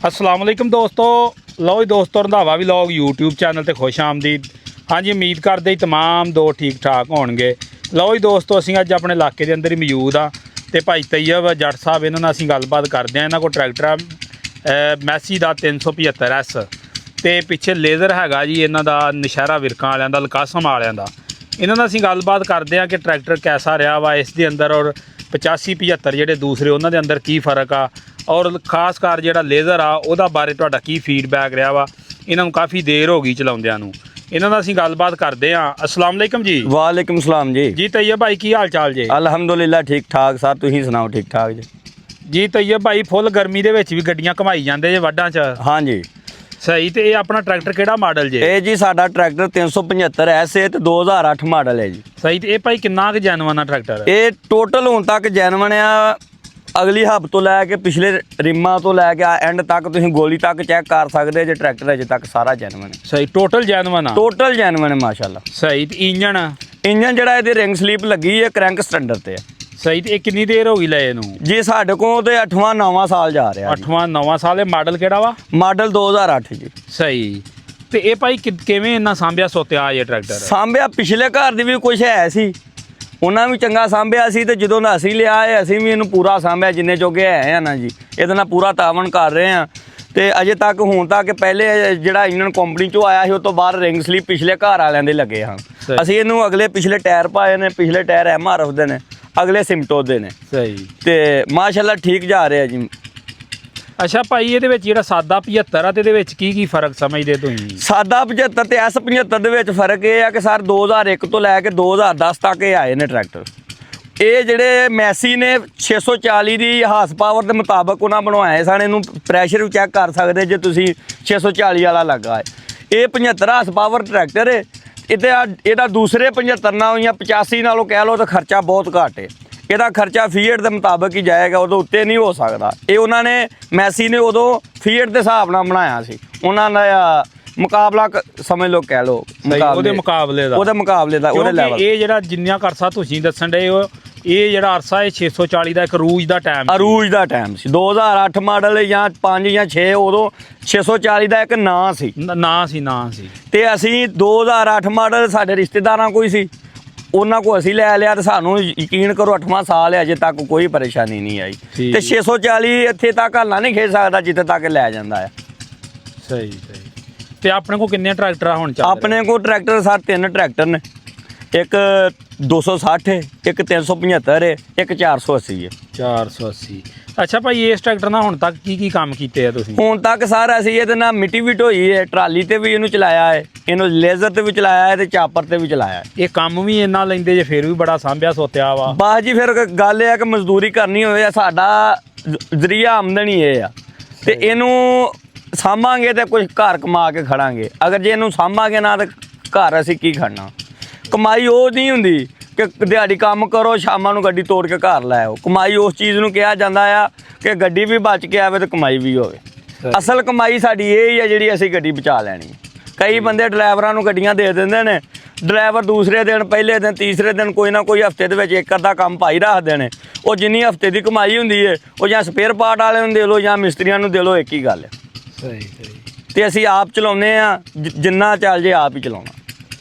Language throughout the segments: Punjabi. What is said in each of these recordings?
अस्सलाम वालेकुम दोस्तों। लो जी दोस्तों, रंधावा व्लॉग यूट्यूब चैनल ते खुश आमदीद। हाँ जी, उम्मीद करते तमाम दो ठीक ठाक होणगे। लो जी दोस्तों, असीं अज अपने इलाके के अंदर ही मौजूद हाँ ते भाई तैयब जट साहब इन्हां नाल असीं गलबात करते हैं। इन्हां कोल ट्रैक्टर है मैसी का 375S ते पिछे लेज़र हैगा जी इन्हां दा नशहरा विरकां वालियां दा, लकासम वालियां दा। इन्हां नाल असीं गलबात करते हैं कि ट्रैक्टर कैसा रहा वा इस दे अंदर, और 85-75 ਜਿਹੜੇ दूसरे उन्हां दे अंदर की फ़र्क आ, और खास कर ਜਿਹੜਾ लेज़र आ ਉਹਦਾ ਬਾਰੇ ਤੁਹਾਡਾ ਕੀ फीडबैक ਰਿਹਾ ਵਾ। ਇਹਨਾਂ ਨੂੰ ਕਾफ़ी ਦੇਰ ਹੋ ਗਈ ਚਲਾਉਂਦਿਆਂ ਨੂੰ। ਇਹਨਾਂ ਨਾਲ ਅਸੀਂ ਗੱਲਬਾਤ ਕਰਦੇ ਹਾਂ। अस्सलाम वालेकुम जी। वालेकुम सलाम जी। जी तैयब भाई की हाल चाल जे? अलहमदुलिल्लाह ठीक ठाक सर, तुसीं सुनाओ ठीक ठाक जी? जी तैयब भाई फुੱਲ ਗਰਮੀ ਦੇ ਵਿੱਚ ਵੀ ਗੱਡੀਆਂ ਘਮਾਈ ਜਾਂਦੇ ਜੇ ਵੱਡਾਂ 'ਚ। हाँ जी। ਸਹੀ। ਤੇ ਇਹ ਆਪਣਾ ਟਰੈਕਟਰ ਕਿਹੜਾ ਮਾਡਲ ਜੇ? ਇਹ ਜੀ ਸਾਡਾ ਟਰੈਕਟਰ 375S ਹੈ ਤੇ 2008 ਮਾਡਲ ਹੈ ਜੀ। ਸਹੀ। ਤੇ ਇਹ ਭਾਈ ਕਿੰਨਾ ਕੁ ਜੈਨੂਅਨ ਆ ਟਰੈਕਟਰ? ਇਹ ਟੋਟਲ ਹੁਣ ਤੱਕ ਜੈਨੂਅਨ ਆ। ਅਗਲੀ ਹੱਬ ਤੋਂ ਲੈ ਕੇ ਪਿਛਲੇ ਰਿਮਾਂ ਤੋਂ ਲੈ ਕੇ ਐਂਡ ਤੱਕ ਤੁਸੀਂ ਗੋਲੀ ਤੱਕ ਚੈੱਕ ਕਰ ਸਕਦੇ ਜੇ। ਟਰੈਕਟਰ ਅਜੇ ਤੱਕ ਸਾਰਾ ਜੈਨੂਅਨ ਹੈ। ਸਹੀ। ਟੋਟਲ ਜੈਨੂਅਨ ਆ? ਟੋਟਲ ਜੈਨੂਅਨ ਹੈ ਮਾਸ਼ਾਅੱਲਾ। ਸਹੀ। ਤੇ ਇੰਜਣ ਜਿਹੜਾ ਇਹਦੀ ਰਿੰਗ ਸਲੀਪ ਲੱਗੀ ਹੈ ਕ੍ਰੈਂਕ ਸਟੈਂਡਰ ਤੇ ਹੈ। ਸਹੀ। ਤੇ ਇਹ ਕਿੰਨੀ ਦੇਰ ਹੋ ਗਈ ਲਏ ਇਹਨੂੰ? ਜੀ ਸਾਡੇ ਕੋਲ ਤੇ 8ਵਾਂ 9ਵਾਂ ਸਾਲ ਜਾ ਰਿਹਾ। 8ਵਾਂ 9ਵਾਂ ਸਾਲ। ਇਹ ਮਾਡਲ ਕਿਹੜਾ ਵਾ? ਮਾਡਲ 2008 ਜੀ। ਸਹੀ। ਤੇ ਇਹ ਭਾਈ ਕਿਵੇਂ ਇੰਨਾ ਸਾਂਭਿਆ ਸੋਤਿਆ ਇਹ ਟਰੈਕਟਰ? ਸਾਂਭਿਆ ਪਿਛਲੇ ਘਰ ਦੀ ਵੀ ਕੁਛ ਹੈ ਸੀ, ਉਹਨਾਂ ਵੀ ਚੰਗਾ ਸਾਂਭਿਆ ਸੀ ਤੇ ਜਦੋਂ ਦਾ ਅਸੀਂ ਲਿਆ ਹੈ ਅਸੀਂ ਵੀ ਇਹਨੂੰ ਪੂਰਾ ਸਾਂਭਿਆ ਜਿੰਨੇ ਜੋਗੇ ਹੈ ਆ ਨਾ ਜੀ। ਇਹਦੇ ਨਾਲ ਪੂਰਾ ਤਾਵਨ ਕਰ ਰਹੇ ਆ ਤੇ ਅਜੇ ਤੱਕ ਹੁਣ ਤੱਕ ਪਹਿਲੇ ਜਿਹੜਾ ਇੰਜਨ ਕੰਪਨੀ ਚੋਂ ਆਇਆ ਸੀ ਉਹ ਤੋਂ ਬਾਅਦ ਰਿੰਗ ਸਲੀਪ ਪਿਛਲੇ ਘਰ ਵਾਲਿਆਂ ਦੇ ਲੱਗੇ ਹਨ। ਅਸੀਂ ਇਹਨੂੰ ਅਗਲੇ ਪਿਛਲੇ ਟਾਇਰ ਪਾਏ ਨੇ, ਪਿਛਲੇ ਟਾਇਰ MRF ਦੇ ਨੇ, ਅਗਲੇ ਸਿਮਟੋ ਦੇ ਨੇ। ਸਹੀ। ਤੇ ਮਾਸ਼ਾਅੱਲਾ ਠੀਕ ਜਾ ਰਿਹਾ ਜੀ। ਅੱਛਾ ਭਾਈ, ਇਹਦੇ ਵਿੱਚ ਜਿਹੜਾ ਸਾਦਾ 75 ਆ ਤੇ ਇਹਦੇ ਵਿੱਚ ਕੀ ਫਰਕ ਸਮਝਦੇ ਤੁਸੀਂ? ਸਾਦਾ 75 ਤੇ S75 ਦੇ ਵਿੱਚ ਫਰਕ ਇਹ ਆ ਕਿ ਸਰ 2001 ਤੋਂ ਲੈ ਕੇ 2010 ਤੱਕ ਇਹ ਆਏ ਨੇ ਟਰੈਕਟਰ। ਇਹ ਜਿਹੜੇ ਮੈਸੀ ਨੇ 640 ਦੀ ਹਾਰਸ ਪਾਵਰ ਦੇ ਮੁਤਾਬਕ ਉਹਨਾਂ ਬਣਵਾਏ ਸਨ। ਇਹਨੂੰ ਪ੍ਰੈਸ਼ਰ ਵੀ ਚੈੱਕ ਕਰ ਸਕਦੇ ਜੇ ਤੁਸੀਂ, 640 ਵਾਲਾ ਲੱਗਾ ਹੈ। ਇਹ 75 ਹਾਰਸ ਪਾਵਰ ਟਰੈਕਟਰ ਹੈ। ਇਹਦਾ ਦੂਸਰੇ 75 ਨਾਲ ਜਾਂ 85 ਨਾਲੋਂ ਕਹਿ ਲਓ ਤਾਂ ਖਰਚਾ ਬਹੁਤ ਘੱਟ ਹੈ। ਇਹਦਾ ਖਰਚਾ ਫੀਟ ਦੇ ਮੁਤਾਬਕ ਹੀ ਜਾਏਗਾ, ਉਹਦੇ ਉੱਤੇ ਨਹੀਂ ਹੋ ਸਕਦਾ। ਇਹ ਉਹਨਾਂ ਨੇ ਮੈਸੀ ਨੇ ਉਦੋਂ ਫੀਟ ਦੇ ਹਿਸਾਬ ਨਾਲ ਬਣਾਇਆ ਸੀ। ਉਹਨਾਂ ਦਾ ਮੁਕਾਬਲਾ ਸਮਝ ਲਓ, ਕਹਿ ਲਓ ਉਹਦੇ ਮੁਕਾਬਲੇ ਦਾ ਉਹਦੇ ਲੈਵਲ। ਇਹ ਜਿਹੜਾ ਜਿੰਨਾ ਕਰਸਾ ਤੁਸੀਂ ਦੱਸਣ ਡਏ ਹੋ, ਇਹ ਜਿਹੜਾ ਅਰਸਾ ਇਹ 640 ਦਾ ਇੱਕ ਅਰੂਜ ਦਾ ਟਾਈਮ ਸੀ 2008 ਮਾਡਲ ਜਾਂ 5 ਜਾਂ 6। ਉਦੋਂ 640 ਦਾ ਇੱਕ ਨਾਂ ਸੀ ਤੇ ਅਸੀਂ 2008 ਮਾਡਲ ਸਾਡੇ ਰਿਸ਼ਤੇਦਾਰਾਂ ਕੋਈ ਸੀ, ਉਹਨਾਂ ਕੋ ਅਸੀਂ ਲੈ ਲਿਆ ਤੇ ਸਾਨੂੰ ਯਕੀਨ ਕਰੋ 8ਵਾਂ ਸਾਲ ਹੈ, ਅਜੇ ਤੱਕ ਕੋਈ ਪਰੇਸ਼ਾਨੀ ਨਹੀਂ ਆਈ। ਤੇ 640 ਇੱਥੇ ਤੱਕ ਹੱਲਾ ਨਹੀਂ ਖੇਡ ਸਕਦਾ ਜਿੱਥੇ ਤੱਕ ਲੈ ਜਾਂਦਾ ਹੈ। ਸਹੀ। ਤੇ ਆਪਣੇ ਕੋ ਕਿੰਨੇ ਟਰੈਕਟਰ ਆ ਹੁਣ? ਆਪਣੇ ਕੋ ਟਰੈਕਟਰ ਸਰ 3 ਟਰੈਕਟਰ ਨੇ। ਇੱਕ 260 ਹੈ, ਇੱਕ 375 ਹੈ, ਇੱਕ 480 ਹੈ। 480। ਅੱਛਾ ਭਾਈ, ਇਸ ਟਰੈਕਟਰ ਨਾਲ ਹੁਣ ਤੱਕ ਕੀ ਕੰਮ ਕੀਤੇ ਆ ਤੁਸੀਂ? ਹੁਣ ਤੱਕ ਸਰ ਅਸੀਂ ਇਹਦੇ ਨਾਲ ਮਿੱਟੀ ਵੀ ਢੋਈ ਹੈ, ਟਰਾਲੀ ਤੇ ਵੀ ਇਹਨੂੰ ਚਲਾਇਆ ਹੈ, ਇਹਨੂੰ ਲੇਜ਼ਰ ਤੇ ਵੀ ਚਲਾਇਆ ਹੈ ਤੇ ਚਾਪਰ ਤੇ ਵੀ ਚਲਾਇਆ ਹੈ। ਇਹ ਕੰਮ ਵੀ ਇੰਨਾ ਲੈਂਦੇ ਜੇ ਫਿਰ ਵੀ ਬੜਾ ਸਾਂਭਿਆ ਸੋਤਿਆ ਵਾ। ਬਸ ਜੀ ਫਿਰ ਗੱਲ ਇਹ ਹੈ ਕਿ ਮਜ਼ਦੂਰੀ ਕਰਨੀ ਹੋਵੇ, ਸਾਡਾ ਜ਼ਰੀਆ ਆਮਦਨੀ ਇਹ ਆ ਤੇ ਇਹਨੂੰ ਸਾਂਭਾਂਗੇ ਤੇ ਕੁਝ ਘਰ ਕਮਾ ਕੇ ਖੜਾਂਗੇ। ਅਗਰ ਜੇ ਇਹਨੂੰ ਸਾਂਭਾਂਗੇ ਨਾ ਤਾਂ ਘਰ ਅਸੀਂ ਕੀ ਖੜਨਾ। ਕਮਾਈ ਉਹ ਨਹੀਂ ਹੁੰਦੀ ਕਿ ਦਿਹਾੜੀ ਕੰਮ ਕਰੋ ਸ਼ਾਮਾਂ ਨੂੰ ਗੱਡੀ ਤੋੜ ਕੇ ਘਰ ਲੈ ਆਓ। ਕਮਾਈ ਉਸ ਚੀਜ਼ ਨੂੰ ਕਿਹਾ ਜਾਂਦਾ ਆ ਕਿ ਗੱਡੀ ਵੀ ਬਚ ਕੇ ਆਵੇ ਤੇ ਕਮਾਈ ਵੀ ਹੋਵੇ। ਅਸਲ ਕਮਾਈ ਸਾਡੀ ਇਹ ਹੀ ਹੈ ਜਿਹੜੀ ਅਸੀਂ ਗੱਡੀ ਬਚਾ ਲੈਣੀ। ਕਈ ਬੰਦੇ ਡਰਾਈਵਰਾਂ ਨੂੰ ਗੱਡੀਆਂ ਦੇ ਦਿੰਦੇ ਨੇ, ਡਰਾਈਵਰ ਦੂਸਰੇ ਦਿਨ, ਪਹਿਲੇ ਦਿਨ, ਤੀਸਰੇ ਦਿਨ ਕੋਈ ਨਾ ਕੋਈ ਹਫਤੇ ਦੇ ਵਿੱਚ ਇੱਕ ਅੱਧਾ ਕੰਮ ਪਾਈ ਰੱਖਦੇ ਨੇ। ਉਹ ਜਿੰਨੀ ਹਫਤੇ ਦੀ ਕਮਾਈ ਹੁੰਦੀ ਹੈ ਉਹ ਜਾਂ ਸਪੇਅਰ ਪਾਰਟ ਵਾਲਿਆਂ ਨੂੰ ਦੇ ਲਓ ਜਾਂ ਮਿਸਤਰੀਆਂ ਨੂੰ ਦੇ ਲਓ, ਇੱਕ ਹੀ ਗੱਲ ਹੈ। ਸਹੀ। ਤੇ ਅਸੀਂ ਆਪ ਚਲਾਉਂਦੇ ਹਾਂ, ਜਿੰਨਾ ਚੱਲ ਜੇ ਆਪ ਹੀ ਚਲਾਉਣਾ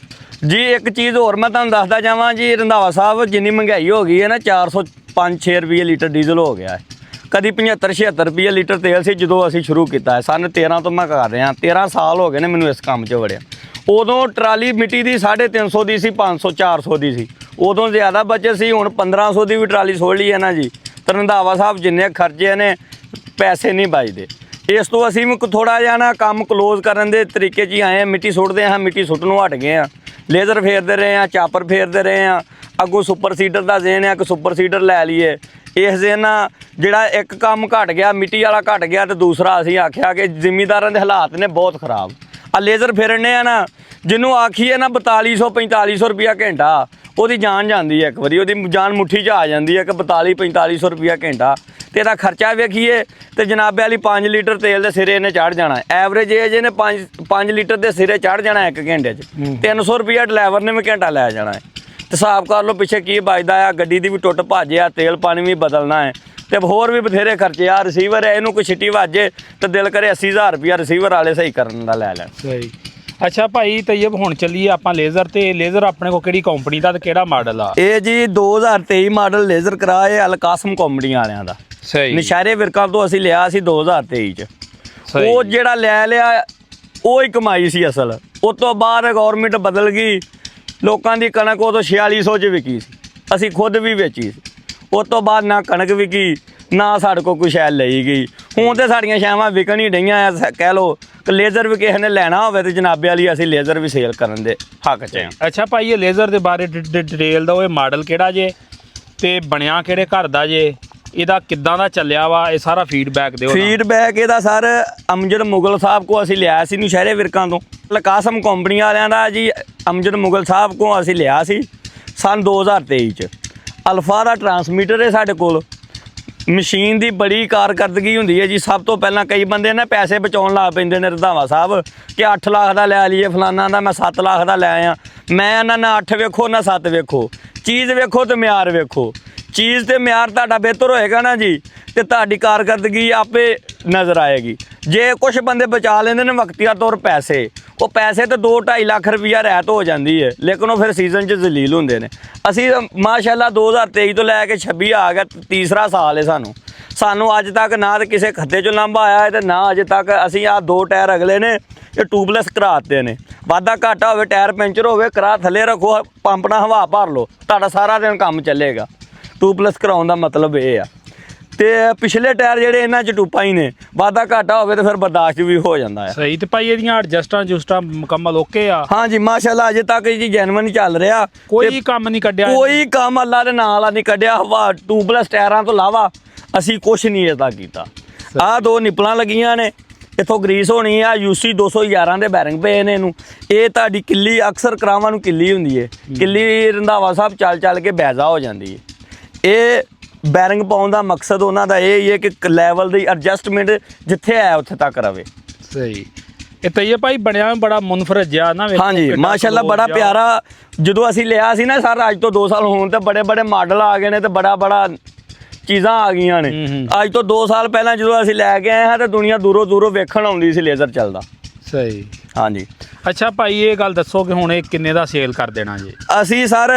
ਜੀ। ਇੱਕ ਚੀਜ਼ ਹੋਰ ਮੈਂ ਤੁਹਾਨੂੰ ਦੱਸਦਾ ਜਾਵਾਂ ਜੀ, ਰੰਧਾਵਾ ਸਾਹਿਬ ਜਿੰਨੀ ਮਹਿੰਗਾਈ ਹੋ ਗਈ ਹੈ ਨਾ, 405-6 ਰੁਪਏ ਲੀਟਰ ਡੀਜ਼ਲ ਹੋ ਗਿਆ ਹੈ। ਕਦੀ 75-76 ਰੁਪਏ ਲੀਟਰ ਤੇਲ ਸੀ ਜਦੋਂ ਅਸੀਂ ਸ਼ੁਰੂ ਕੀਤਾ ਹੈ। ਸਨ 13 ਤੋਂ ਮੈਂ ਕਰ ਰਿਹਾ, 13 ਸਾਲ ਹੋ ਗਏ ਨੇ ਮੈਨੂੰ ਇਸ ਕੰਮ 'ਚ ਵੜਿਆ। ਉਦੋਂ ਟਰਾਲੀ ਮਿੱਟੀ ਦੀ 350 ਦੀ ਸੀ, 500-400 ਦੀ ਸੀ। ਉਦੋਂ ਜ਼ਿਆਦਾ ਬਚਤ ਸੀ। ਹੁਣ 1500 ਦੀ ਵੀ ਟਰਾਲੀ ਸੋੜ ਲਈ ਹੈ ਨਾ ਜੀ। ਤਾਂ ਰੰਧਾਵਾ ਸਾਹਿਬ ਜਿੰਨੇ ਖਰਚੇ ਨੇ ਪੈਸੇ ਨਹੀਂ ਬਚਦੇ। ਇਸ ਤੋਂ ਅਸੀਂ ਵੀ ਥੋੜ੍ਹਾ ਜਿਹਾ ਨਾ ਕੰਮ ਕਲੋਜ਼ ਕਰਨ ਦੇ ਤਰੀਕੇ 'ਚ ਹੀ ਆਏ ਹਾਂ। ਮਿੱਟੀ ਸੁੱਟਦੇ ਹਾਂ, ਮਿੱਟੀ ਸੁੱਟਣੋਂ ਹਟ ਗਏ ਹਾਂ। ਲੇਜ਼ਰ ਫੇਰਦੇ ਰਹੇ ਹਾਂ, ਚਾਪਰ ਫੇਰਦੇ ਰਹੇ ਹਾਂ। ਅੱਗੋਂ ਸੁਪਰ ਸੀਡਰ ਦਾ ਜ਼ੇਨ ਹੈ ਕਿ ਸੁਪਰ ਸੀਡਰ ਲੈ ਲਈਏ। ਇਸ ਜ਼ੇਨ ਨਾਲ ਜਿਹੜਾ ਇੱਕ ਕੰਮ ਘਟ ਗਿਆ, ਮਿੱਟੀ ਵਾਲਾ ਘਟ ਗਿਆ, ਤੇ ਦੂਸਰਾ ਅਸੀਂ ਆਖਿਆ ਕਿ ਜ਼ਿਮੀਂਦਾਰਾਂ ਦੇ ਹਾਲਾਤ ਨੇ ਬਹੁਤ ਖਰਾਬ। ਆ ਲੇਜ਼ਰ ਫੇਰਨੇ ਆ ਨਾ, ਜਿਹਨੂੰ ਆਖੀਏ ਨਾ 4200-4500 ਰੁਪਇਆ ਘੰਟਾ, ਉਹਦੀ ਜਾਨ ਜਾਂਦੀ ਹੈ। ਇੱਕ ਵਾਰੀ ਉਹਦੀ ਜਾਨ ਮੁੱਠੀ 'ਚ ਆ ਜਾਂਦੀ ਹੈ ਕਿ 4200-4500 ਰੁਪਇਆ ਘੰਟਾ। ਤੇ ਇਹਦਾ ਖਰਚਾ ਵੇਖੀਏ ਤੇ ਜਨਾਬੇ ਵਾਲੀ 5 ਲੀਟਰ ਤੇਲ ਦੇ ਸਿਰੇ ਇਹਨੇ ਚੜ੍ਹ ਜਾਣਾ। ਐਵਰੇਜ ਏਜ ਇਹਨੇ 5 ਲੀਟਰ ਦੇ ਸਿਰੇ ਚੜ੍ਹ ਜਾਣਾ ਇੱਕ ਘੰਟੇ 'ਚ। 300 ਰੁਪਇਆ ਡਰਾਈਵਰ ਨੇ ਵੀ ਘੰਟਾ ਲੈ ਜਾਣਾ ਹੈ। ਤੇ ਹਿਸਾਬ ਕਰ ਲਓ ਪਿੱਛੇ ਕੀ ਬਚਦਾ ਆ। ਗੱਡੀ ਦੀ ਵੀ ਟੁੱਟ ਭੱਜ ਆ, ਤੇਲ ਪਾਣੀ ਵੀ ਬਦਲਣਾ ਹੈ। ਤੇ ਹੋਰ ਵੀ ਬਥੇਰੇ ਖਰਚੇ ਆ। ਰਿਸੀਵਰ ਹੈ, ਇਹਨੂੰ ਕੋਈ ਛਿੱਟੀ ਵੱਜੇ ਤੇ ਦਿਲ ਕਰੇ 80,000 ਰੁਪਇਆ ਰਿਸੀਵਰ ਵਾਲੇ ਸਹੀ ਕਰਨ ਦਾ ਲੈ ਲੈਣ। ਸਹੀ। ਅੱਛਾ ਭਾਈ ਤੈਯਬ, ਹੁਣ ਚੱਲੀਏ ਆਪਾਂ ਲੇਜ਼ਰ ਤੇ। ਲੇਜ਼ਰ ਆਪਣੇ ਕੋਲ ਕਿਹੜੀ ਕੰਪਨੀ ਦਾ ਤੇ ਕਿਹੜਾ ਮਾਡਲ ਆ? ਇਹ ਜੀ 2023 ਮਾਡਲ ਲੇਜ਼ਰ ਕਰਾ, ਇਹ ਅਲਕਾਸਮ ਕੰਪਨੀ ਵਾਲਿਆਂ ਦਾ। ਸਹੀ। ਨਸ਼ਹਿਰੇ ਵਿਰਕਾਂ ਤੋਂ ਅਸੀਂ ਲਿਆ ਸੀ 2023 ਚ। ਸਹੀ। ਉਹ ਜਿਹੜਾ ਲੈ ਲਿਆ ਉਹ ਹੀ ਕਮਾਈ ਸੀ ਅਸਲ। ਉਸ ਤੋਂ ਬਾਅਦ ਗਵਰਨਮੈਂਟ ਬਦਲ ਗਈ, ਲੋਕਾਂ ਦੀ ਕਣਕ ਉਦੋਂ 4600 ਚ ਵਿਕੀ ਸੀ, ਅਸੀਂ ਖੁਦ ਵੀ ਵੇਚੀ ਸੀ। ਉਸ ਤੋਂ ਬਾਅਦ ਨਾ ਕਣਕ ਵਿਕੀ, ਨਾ ਸਾਡੇ ਕੋਲ ਕੋਈ ਸ਼ੈਲ ਲਈ ਗਈ। ਹੁਣ ਤੇ ਸਾਡੀਆਂ ਸ਼ੈਵਾਂ ਵਿਕਣ ਹੀ ਡਈਆਂ ਆ। ਕਹਿ ਲਓ ਕਿ ਲੇਜ਼ਰ ਵੀ ਕਿਸੇ ਨੇ ਲੈਣਾ ਹੋਵੇ ਤੇ ਜਨਾਬੇ ਵਾਲੀ ਅਸੀਂ ਲੇਜ਼ਰ ਵੀ ਸੇਲ ਕਰਨ ਦੇ ਹੱਕ 'ਚ ਹਾਂ। ਅੱਛਾ ਭਾਈ, ਇਹ ਲੇਜ਼ਰ ਦੇ ਬਾਰੇ ਡਿਟੇਲ ਦਿਓ। ਇਹ ਮਾਡਲ ਕਿਹੜਾ ਜੇ ਤੇ ਬਣਿਆ ਕਿਹੜੇ ਘਰ ਦਾ ਜੇ? ਇਹਦਾ ਕਿੱਦਾਂ ਦਾ ਚੱਲਿਆ ਵਾ? ਇਹ ਸਾਰਾ ਫੀਡਬੈਕ ਦਿਓ। ਫੀਡਬੈਕ ਇਹਦਾ ਸਰ ਅਮਜਦ ਮੁਗਲ ਸਾਹਿਬ ਕੋ ਅਸੀਂ ਲਿਆ ਸੀ ਨਸ਼ਹਿਰੇ ਵਿਰਕਾਂ ਤੋਂ। ਲਕਾਸਮ ਕੰਪਨੀ ਵਾਲਿਆਂ ਦਾ ਜੀ ਅਮਜਦ ਮੁਗਲ ਸਾਹਿਬ ਕੋ ਅਸੀਂ ਲਿਆ ਸੀ ਸਨ 2023 ਚ। ਅਲਫਾ ਦਾ ਟਰਾਂਸਮੀਟਰ ਹੈ ਸਾਡੇ ਕੋਲ। ਮਸ਼ੀਨ ਦੀ ਬੜੀ ਕਾਰਕਰਦਗੀ ਹੁੰਦੀ ਹੈ ਜੀ। ਸਭ ਤੋਂ ਪਹਿਲਾਂ ਕਈ ਬੰਦੇ ਨਾ ਪੈਸੇ ਬਚਾਉਣ ਲੱਗ ਪੈਂਦੇ ਨੇ ਰੰਧਾਵਾ ਸਾਹਿਬ ਕਿ 8 ਲੱਖ ਦਾ ਲੈ ਲਈਏ, ਫਲਾਨਾ ਦਾ ਮੈਂ 7 ਲੱਖ ਦਾ ਲੈ ਆਇਆ। ਮੈਂ ਇਹਨਾਂ ਨਾ 8 ਵੇਖੋ ਨਾ 7 ਵੇਖੋ, ਚੀਜ਼ ਵੇਖੋ ਤੇ ਮਿਆਰ ਵੇਖੋ। ਚੀਜ਼ ਤੇ ਮਿਆਰ ਤੁਹਾਡਾ ਬਿਹਤਰ ਹੋਏਗਾ ਨਾ ਜੀ ਤੇ ਤੁਹਾਡੀ ਕਾਰਕਰਦਗੀ ਆਪੇ ਨਜ਼ਰ ਆਏਗੀ। ਜੇ ਕੁਝ ਬੰਦੇ ਬਚਾ ਲੈਂਦੇ ਨੇ ਵਕਤੀਆ ਤੌਰ ਪੈਸੇ, ਉਹ ਪੈਸੇ ਤੇ 2-2.5 ਲੱਖ ਰੁਪਈਆ ਰਹਿਤ ਹੋ ਜਾਂਦੀ ਹੈ, ਲੇਕਿਨ ਉਹ ਫਿਰ ਸੀਜ਼ਨ 'ਚ ਜ਼ਲੀਲ ਹੁੰਦੇ ਨੇ। ਅਸੀਂ ਮਾਸ਼ਾਅੱਲਾ 2023 ਤੋਂ ਲੈ ਕੇ 26 ਆ ਗਿਆ, ਤੀਸਰਾ ਸਾਲ ਹੈ ਸਾਨੂੰ ਅੱਜ ਤੱਕ ਨਾ ਤਾਂ ਕਿਸੇ ਖੱਤੇ 'ਚੋਂ ਲਾਂਭਾ ਆਇਆ ਹੈ ਤੇ ਨਾ ਅਜੇ ਤੱਕ ਅਸੀਂ ਆਹ 2 ਟਾਇਰ ਅਗਲੇ ਨੇ ਇਹ ਟਿਊਬਲੈਸ ਕਰਾਤੇ ਨੇ। ਵਾਧਾ ਘਾਟਾ ਹੋਵੇ, ਟਾਇਰ ਪੈਂਚਰ ਹੋਵੇ, ਕਰਾ ਥੱਲੇ ਰੱਖੋ, ਪੰਪ ਨਾਲ ਹਵਾ ਭਰ ਲਓ, ਤੁਹਾਡਾ ਸਾਰਾ ਦਿਨ ਕੰਮ ਚੱਲੇਗਾ। ਟਿਊਬਲੈਸ ਕਰਾਉਣ ਦਾ ਮਤਲਬ ਇਹ ਆ। ਤੇ ਪਿਛਲੇ ਟਾਇਰ ਜਿਹੜੇ ਇਹਨਾਂ 'ਚ ਟੂਪਾਂ ਹੀ ਨੇ, ਵਾਧਾ ਘਾਟਾ ਹੋਵੇ ਤੇ ਫਿਰ ਬਰਦਾਸ਼ਤ ਵੀ ਹੋ ਜਾਂਦਾ ਹੈ। ਸਹੀ। ਤੇ ਭਾਈ ਇਹਦੀਆਂ ਐਡਜਸਟਾਂ ਜੁਸਟਾਂ ਮੁਕੰਮਲ ਓਕੇ ਆ? ਹਾਂਜੀ ਮਾਸ਼ਾਅੱਲਾ ਅਜੇ ਤੱਕ ਜੀ ਜੈਨੂਇਨ ਹੀ ਚੱਲ ਰਿਹਾ। ਕੋਈ ਕੰਮ ਨਹੀਂ ਕੱਢਿਆ? ਕੋਈ ਕੰਮ ਅੱਲਾ ਦੇ ਨਾਲ ਆ ਨਹੀਂ ਕੱਢਿਆ। ਹਵਾ ਟਿਊਬਲੈਸ ਟਾਇਰਾਂ ਤੋਂ ਇਲਾਵਾ ਅਸੀਂ ਕੁਝ ਨਹੀਂ ਇਹਦਾ ਕੀਤਾ। ਆਹ 2 ਨਿਪਲਾਂ ਲੱਗੀਆਂ ਨੇ, ਇੱਥੋਂ ਗਰੀਸ ਹੋਣੀ ਆ। UC 211 ਦੇ ਬੈਰਿੰਗ ਪਏ ਨੇ ਇਹਨੂੰ। ਇਹ ਤੁਹਾਡੀ ਕਿੱਲੀ ਅਕਸਰ ਕਰਾਵਾਂ ਨੂੰ ਕਿੱਲੀ ਹੁੰਦੀ ਹੈ, ਕਿੱਲੀ ਰੰਧਾਵਾ ਸਾਹਿਬ ਚੱਲ ਕੇ ਬੈਜ਼ਾ ਹੋ ਜਾਂਦੀ ਹੈ। ਇਹ ਬੈਰਿੰਗ ਪਾਉਣ ਦਾ ਮਕਸਦ ਉਹਨਾਂ ਦਾ ਇਹ ਹੀ ਹੈ ਕਿ ਲੈਵਲ ਦੀ ਐਡਜਸਟਮੈਂਟ ਜਿੱਥੇ ਹੈ ਉੱਥੇ ਤੱਕ ਰਵੇ। ਸਹੀ। ਇਹ ਤੈਯਬ ਭਾਈ ਬਣਿਆ ਬੜਾ ਮੁਨਫਰਦ ਜਿਹਾ ਨਾ। ਹਾਂਜੀ ਮਾਸ਼ਾਅੱਲਾ ਬੜਾ ਪਿਆਰਾ। ਜਦੋਂ ਅਸੀਂ ਲਿਆ ਸੀ ਨਾ ਸਰ ਅੱਜ ਤੋਂ 2 ਸਾਲ ਹੋਣ ਤੇ ਬੜੇ ਮਾਡਲ ਆ ਗਏ ਨੇ ਤੇ ਬੜਾ ਚੀਜ਼ਾਂ ਆ ਗਈਆਂ ਨੇ। ਅੱਜ ਤੋਂ 2 ਸਾਲ ਪਹਿਲਾਂ ਜਦੋਂ ਅਸੀਂ ਲੈ ਕੇ ਆਏ ਹਾਂ ਤੇ ਦੁਨੀਆ ਦੂਰੋਂ ਵੇਖਣ ਆਉਂਦੀ ਸੀ ਲੇਜ਼ਰ ਚੱਲਦਾ। ਸਹੀ। ਹਾਂਜੀ। ਅੱਛਾ ਭਾਈ ਇਹ ਗੱਲ ਦੱਸੋ ਕਿ ਹੁਣ ਇਹ ਕਿੰਨੇ ਦਾ ਸੇਲ ਕਰ ਦੇਣਾ ਜੀ? ਅਸੀਂ ਸਰ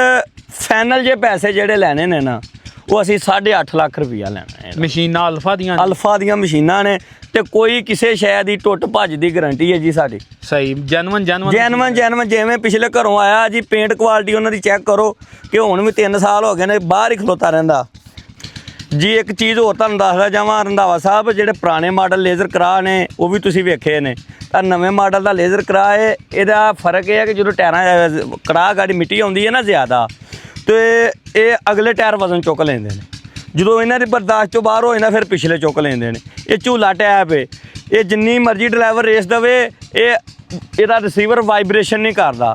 ਫਾਈਨਲ ਜੇ ਪੈਸੇ ਜਿਹੜੇ ਲੈਣੇ ਨੇ ਨਾ ਉਹ ਅਸੀਂ 8.5 ਲੱਖ ਰੁਪਈਆ ਲੈਣਾ ਹੈ। ਮਸ਼ੀਨਾਂ ਅਲਫਾ ਦੀਆਂ ਮਸ਼ੀਨਾਂ ਨੇ ਤੇ ਕੋਈ ਕਿਸੇ ਸ਼ੈ ਦੀ ਟੁੱਟ ਭੱਜ ਦੀ ਗਾਰੰਟੀ ਹੈ ਜੀ ਸਾਡੀ। ਸਹੀ। ਜੈਨੂਇਨ ਜਿਵੇਂ ਪਿਛਲੇ ਘਰੋਂ ਆਇਆ ਜੀ, ਪੇਂਟ ਕੁਆਲਿਟੀ ਉਹਨਾਂ ਦੀ ਚੈੱਕ ਕਰੋ ਕਿ ਹੁਣ ਵੀ 3 ਸਾਲ ਹੋ ਗਏ ਨੇ ਬਾਹਰ ਹੀ ਖਲੋਤਾ ਰਹਿੰਦਾ ਜੀ। ਇੱਕ ਚੀਜ਼ ਹੋਰ ਤੁਹਾਨੂੰ ਦੱਸਦਾ ਜਾਵਾਂ, ਰੰਧਾਵਾ ਸਾਹਿਬ ਜਿਹੜੇ ਪੁਰਾਣੇ ਮਾਡਲ ਲੇਜ਼ਰ ਕਰਾ ਨੇ ਉਹ ਵੀ ਤੁਸੀਂ ਵੇਖੇ ਨੇ। ਤਾਂ ਨਵੇਂ ਮਾਡਲ ਦਾ ਲੇਜ਼ਰ ਕਰਾ ਹੈ, ਇਹਦਾ ਫਰਕ ਇਹ ਹੈ ਕਿ ਜਦੋਂ ਟਾਇਰਾਂ ਕੜਾ ਗਾੜੀ ਮਿੱਟੀ ਆਉਂਦੀ ਹੈ ਨਾ ਜ਼ਿਆਦਾ, ਤੇ ਇਹ ਅਗਲੇ ਟਾਇਰ ਵਜ਼ਨ ਚੁੱਕ ਲੈਂਦੇ ਨੇ। ਜਦੋਂ ਇਹਨਾਂ ਦੀ ਬਰਦਾਸ਼ਤ ਤੋਂ ਬਾਹਰ ਹੋ ਜਾਂਦਾ ਫਿਰ ਪਿਛਲੇ ਚੁੱਕ ਲੈਂਦੇ ਨੇ। ਇਹ ਝੂਲਾ ਟੈਪ ਹੈ, ਇਹ ਜਿੰਨੀ ਮਰਜ਼ੀ ਡਰਾਈਵਰ ਰੇਸ ਦੇਵੇ ਇਹਦਾ ਰਿਸੀਵਰ ਵਾਈਬ੍ਰੇਸ਼ਨ ਨਹੀਂ ਕਰਦਾ।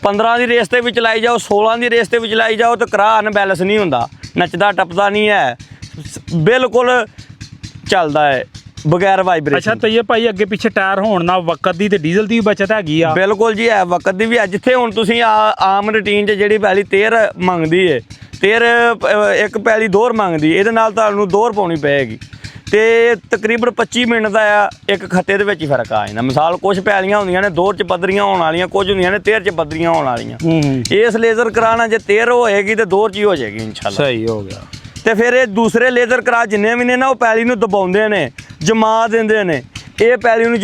15 ਦੀ ਰੇਸ ਤੇ ਵੀ ਚਲਾਈ ਜਾਓ, 16 ਦੀ ਰੇਸ ਤੇ ਵੀ ਚਲਾਈ ਜਾਓ ਤੇ ਕਰਾ ਅਨਬੈਲੈਂਸ ਨਹੀਂ ਹੁੰਦਾ, ਨੱਚਦਾ ਟੱਪਦਾ ਨਹੀਂ ਹੈ, ਬਿਲਕੁਲ ਚੱਲਦਾ ਹੈ ਬਗੈਰ ਵਾਈਬ੍ਰੇਸ਼ਨ। ਅੱਛਾ ਤੈਯਬ ਭਾਈ ਅੱਗੇ ਪਿੱਛੇ ਟਾਇਰ ਹੋਣ ਨਾਲ ਵਕਤ ਦੀ ਤੇ ਡੀਜ਼ਲ ਦੀ ਵੀ ਬਚਤ ਹੈਗੀ ਆ? ਬਿਲਕੁਲ ਜੀ ਹੈ, ਵਕਤ ਦੀ ਵੀ ਹੈ। ਜਿੱਥੇ ਹੁਣ ਤੁਸੀਂ ਆਮ ਰੂਟੀਨ 'ਚ ਜਿਹੜੀ ਪਹਿਲੀ ਤੇਰ ਮੰਗਦੀ ਹੈ, ਤੇਰ ਇੱਕ ਪੈਲੀ ਦੋਹਰ ਮੰਗਦੀ, ਇਹਦੇ ਨਾਲ ਤੁਹਾਨੂੰ ਦੋਹਰ ਪਾਉਣੀ ਪਏਗੀ ਤੇ ਤਕਰੀਬਨ 25 ਮਿੰਟ ਦਾ ਆ ਇੱਕ ਖੱਤੇ ਦੇ ਵਿੱਚ ਹੀ ਫਰਕ ਆ ਜਾਂਦਾ। ਮਿਸਾਲ ਕੁਝ ਪੈਲੀਆਂ ਹੁੰਦੀਆਂ ਨੇ ਦੋਹਰ 'ਚ ਪੱਧਰੀਆਂ ਹੋਣ ਵਾਲੀਆਂ, ਕੁਝ ਹੁੰਦੀਆਂ ਨੇ ਤੇਰ 'ਚ ਪੱਧਰੀਆਂ ਹੋਣ ਵਾਲੀਆਂ। ਇਸ ਲੇਜ਼ਰ ਕਰਾਣਾ ਜੇ ਤੇਰ ਹੋਏਗੀ ਤੇ ਦੋਹਰ 'ਚ ਹੀ ਹੋ ਜਾਏਗੀ ਇਨਸ਼ਾਅੱਲਾ। ਸਹੀ ਹੋ ਗਿਆ। ਤੇ ਫਿਰ ਇਹ ਦੂਸਰੇ ਲੇਜ਼ਰ ਕਰਾ ਜਿੰਨੇ ਵੀ ਨੇ ਨਾ ਉਹ ਪੈਲੀ ਨੂੰ ਦਬਾਉਂਦੇ ਨੇ, ਜਮਾ ਦਿੰਦੇ ਨੇ। ਇਹ ਪੈਲੀ ਨੂੰ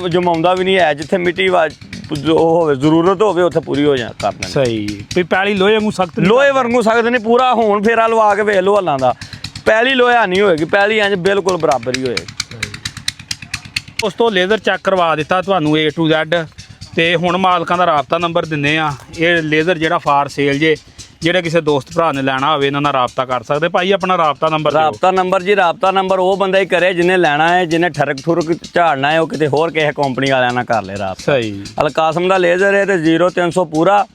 ਜਮਾਉਂਦਾ ਵੀ ਨਹੀਂ ਹੈ। ਜਿੱਥੇ ਮਿੱਟੀ ਹੋਵੇ ਜ਼ਰੂਰਤ ਹੋਵੇ ਉੱਥੇ ਪੂਰੀ ਹੋ ਜਾ ਕਰ ਦਿੰਦੇ। ਸਹੀ। ਵੀ ਪੈਲੀ ਲੋਹੇ ਵਾਂਗੂ ਸਖਤ? ਲੋਹੇ ਵਾਂਗੂ ਸਖਤ ਨਹੀਂ, ਪੂਰਾ ਹੋਣ ਫੇਰਾ ਲਵਾ ਕੇ ਵੇਖ ਲਓ ਹੱਲਾਂ ਦਾ। ਪੈਲੀ ਲੋਹਾ ਨਹੀਂ ਹੋਏਗੀ, ਪੈਲੀ ਇੰਜ ਬਿਲਕੁਲ ਬਰਾਬਰ ਹੀ ਹੋਏਗੀ। ਉਸ ਤੋਂ ਲੇਜ਼ਰ ਚੈੱਕ ਕਰਵਾ ਦਿੱਤਾ ਤੁਹਾਨੂੰ A to Z, ਤੇ ਹੁਣ ਮਾਲਕਾਂ ਦਾ ਰਾਬਤਾ ਨੰਬਰ ਦਿੰਦੇ ਆ। ਇਹ ਲੇਜ਼ਰ ਜਿਹੜਾ ਫਾਰ ਸੇਲ ਜੇ, ਜਿਹੜੇ ਕਿਸੇ ਦੋਸਤ ਭਰਾ ਨੇ ਲੈਣਾ ਹੋਵੇ ਇਹਨਾਂ ਨਾਲ ਰਾਬਤਾ ਕਰ ਸਕਦੇ। ਭਾਈ ਆਪਣਾ ਰਾਬਤਾ ਨੰਬਰ ਦਿਓ। ਰਾਬਤਾ ਨੰਬਰ ਉਹ ਬੰਦਾ ਹੀ ਕਰੇ ਜਿਹਨੇ ਲੈਣਾ ਹੈ, ਜਿਹਨੇ ਠਰਕ ਝਾੜਨਾ ਹੈ, ਉਹ ਕਿਤੇ ਹੋਰ ਕਿਸੇ ਕੰਪਨੀ ਵਾਲਿਆਂ ਨਾਲ ਕਰ ਲੈ ਰਾਬਤਾ। ਸਹੀ। ਅਲਕਾਸਮ ਦਾ ਲੇਜ਼ਰ ਹੈ ਤੇ 0300 ਪੂਰਾ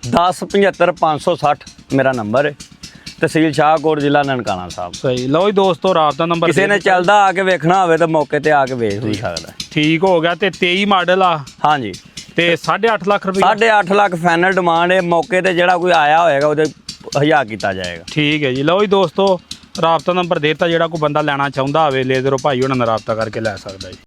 1075 ਮੇਰਾ ਨੰਬਰ ਹੈ। ਤਹਿਸੀਲ ਸ਼ਾਹਕੋਟ, ਜ਼ਿਲ੍ਹਾ ਨਨਕਾਣਾ ਸਾਹਿਬ। ਸਹੀ। ਲਓ ਜੀ ਦੋਸਤੋ ਰਾਬਤਾ ਨੰਬਰ ਕਿਸੇ ਨੇ ਚੱਲਦਾ ਆ ਕੇ ਵੇਖਣਾ ਹੋਵੇ ਤਾਂ ਮੌਕੇ ਤੇ ਆ ਕੇ ਵੇਖ ਵੀ ਸਕਦਾ। ਠੀਕ ਹੋ ਗਿਆ। ਤੇ 23 ਮਾਡਲ ਆ? ਹਾਂਜੀ। ਤੇ 8.5 ਲੱਖ ਰੁਪਏ? 8.5 ਲੱਖ ਫਾਈਨਲ ਡਿਮਾਂਡ ਹੈ। ਮੌਕੇ ਤੇ ਜਿਹੜਾ ਕੋਈ ਆਇਆ ਹੋਏਗਾ ਉਹਦੇ 1000 ਕੀਤਾ ਜਾਏਗਾ। ਠੀਕ ਹੈ ਜੀ। ਲਓ ਜੀ ਦੋਸਤੋ ਰਾਬਤਾ ਨੰਬਰ ਦੇਤਾ, ਜਿਹੜਾ ਕੋਈ ਬੰਦਾ ਲੈਣਾ ਚਾਹੁੰਦਾ ਹੋਵੇ ਲੇਜ਼ਰੋ ਭਾਈ ਉਹਨਾਂ ਨਾਲ ਰਾਬਤਾ ਕਰਕੇ ਲੈ ਸਕਦਾ ਜੀ।